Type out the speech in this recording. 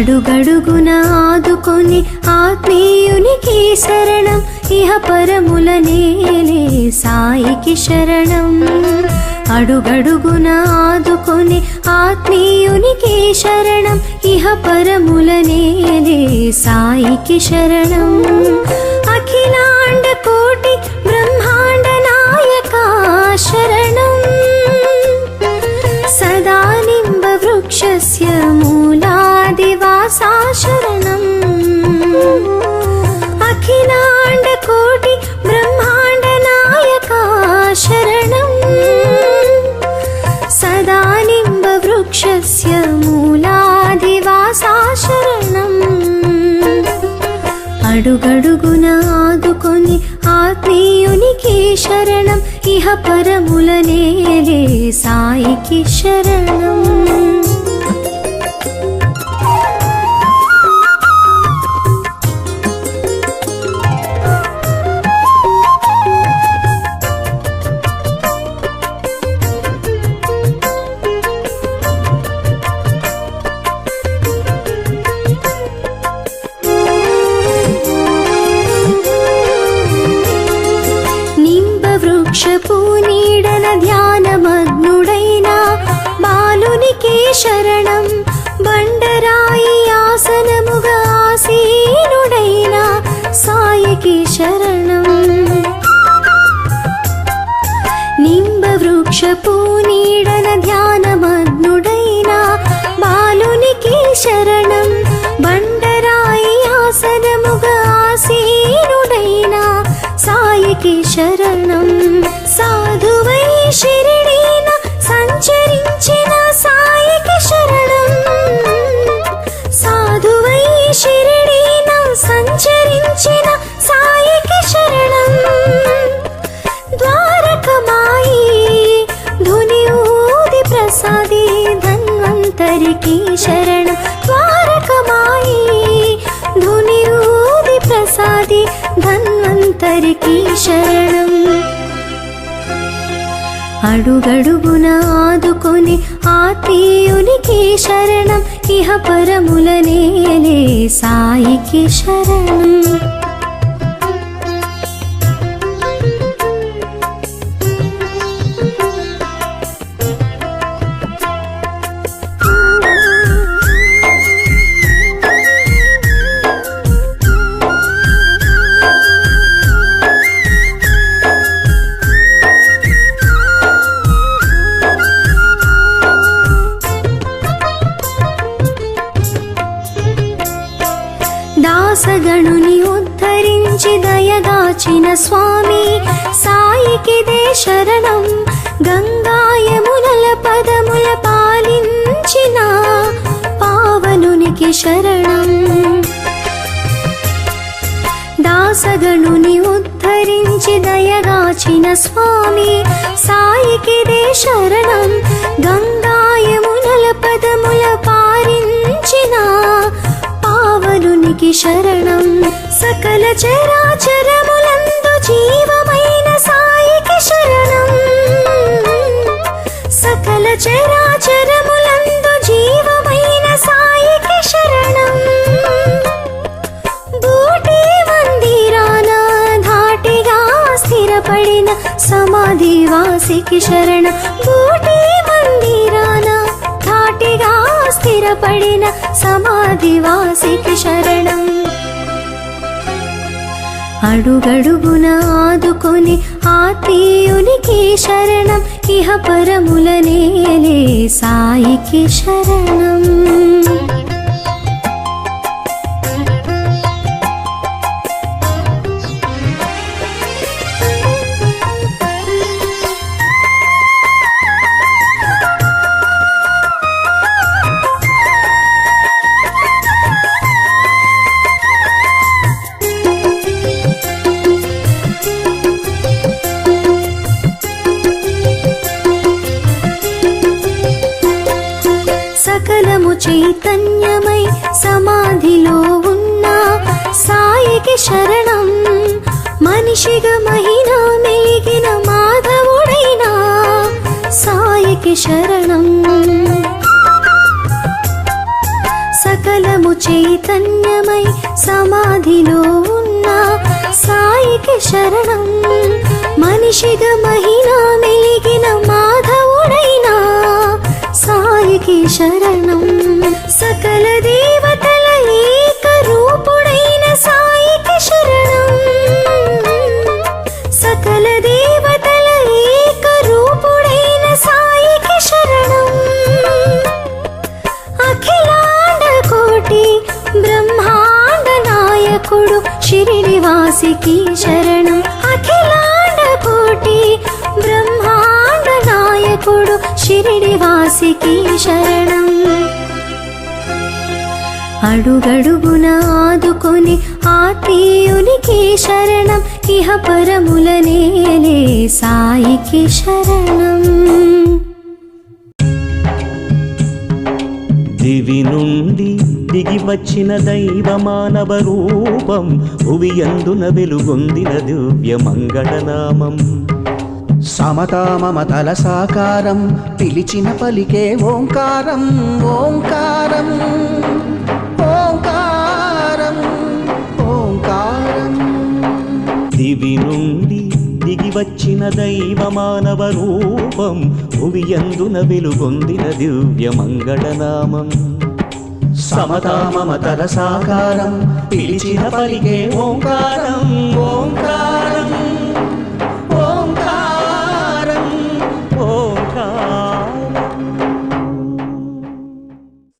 అడుగడుగున ఆదుకొని ఆత్మీయునికి శరణం, ఇహ పరముల నేలే సాయికి శరణం. అడుగడుగున ఆదుకొని ఆత్మీయునికి శరణం, ఇహ పరముల నేలే సాయికి శరణం. అఖిలాండ కోటి బ్రహ్మాండ నాయక శరణం, సదా నింబ వృక్షస్య మూలాదివాసా శరణం. అఖిలాండ కోటి బ్రహ్మాండ నాయక శరణం, సదా నింబ వృక్షస్య మూలాదివాసా శరణం. అడుగడుగున ఆదుకొని ఆత్మీయునికి శరణం, ఇహ పరముల నేలే సాయికి శరణం. వృక్షపు నీడన ధ్యానమగ్నుడైన బాలునికే శరణం, బండరాయి ఆసనముగా ఆసీనుడైన సాయికి శరణం. నింబ వృక్షపు నీడన ధ్యానమగ్నుడైన బాలునికి శరణం, బండరాయి ఆసనముగా ఆసీనుడైన సాయికి శరణం. సాధువై శిరిడీన సంచరించిన సాయికి శరణం, సాధువై శిరిడీన సంచరించిన సాయికి శరణం. ద్వారకమాయి ధుని ఊది ప్రసాది ధన్వంతరికి శరణం, ద్వారకమాయి ధుని ఊది ప్రసాది ధన్వంతరికి శరణం. అడుగడుగున ఆదుకొని ఆత్మీయునికి శరణం, ఇహ పరముల నేలే సాయికి శరణం. దాసగణుని ఉద్ధరించి దయదాచిన స్వామి సాయికిదే శరణం, గంగాయమునల పదముల పాలించిన పావనునికి శరణం. దాసగణుని ఉద్ధరించి దయదాచిన స్వామి సాయికిదే శరణం, గంగాయమునల పదముల పాలించిన పావనునికి శరణం. సకల చరాచరములందు జీవమైన సాయికి శరణం, సకల చరాచరములందు జీవమైన సాయికి శరణం. బూటి మందిరాన ధాటిగా స్థిరపడిన సమాధివాసికి శరణం, బూటి మందిరాన ధాటిగా స్థిరపడిన సమాధివాసికి శరణం. అడుగడుగున ఆదుకొని ఆత్మీయునికి శరణం, ఇహ పరముల నేలే సాయికి శరణం. సకలము చైతన్యమై సమాధిలో ఉన్న సాయికి శరణం, మనిషిగా మహిళ మెలిగిన మాధవుడైన సాయికి శరణం. సకల సకలము చైతన్యమై సమాధిలో ఉన్న సాయికి శరణం మనిషిగా మహిళ మెలిగిన మాధవుడైనా సాయికి శరణం సకల దేవతల ఏక రూపుడైన సాయికి శరణం సకల దేవతల ఏక రూపుడైన సాయికి శరణం అఖిలాండ కోటి బ్రహ్మాండ నాయకుడు శిరిడివాసికి శరణం అఖిలాండ కోటి బ్రహ్మాండ నాయకుడు శిరిడివాసికి శరణం అడుగడుగున ఆదుకొని ఆత్మీయునికి శరణం ఇహ పరముల నేలే సాయికి శరణం దివి నుండి దిగి వచ్చిన దైవ మానవ రూపం భువియందున వెలుగొందిన దివ్య మంగళనామం సమతా మమతల సాకారం పిలిచిన పలికే ఓంకారం ఓంకారం ఓంకారం ఓంకారం దివి నుండి దిగి వచ్చిన దైవ మానవ రూపం భువియందున వెలుగొందిన దివ్య మంగళనామం సమతా మమతల సాకారం పిలిచిన పలికే ఓంకారం ఓంకారం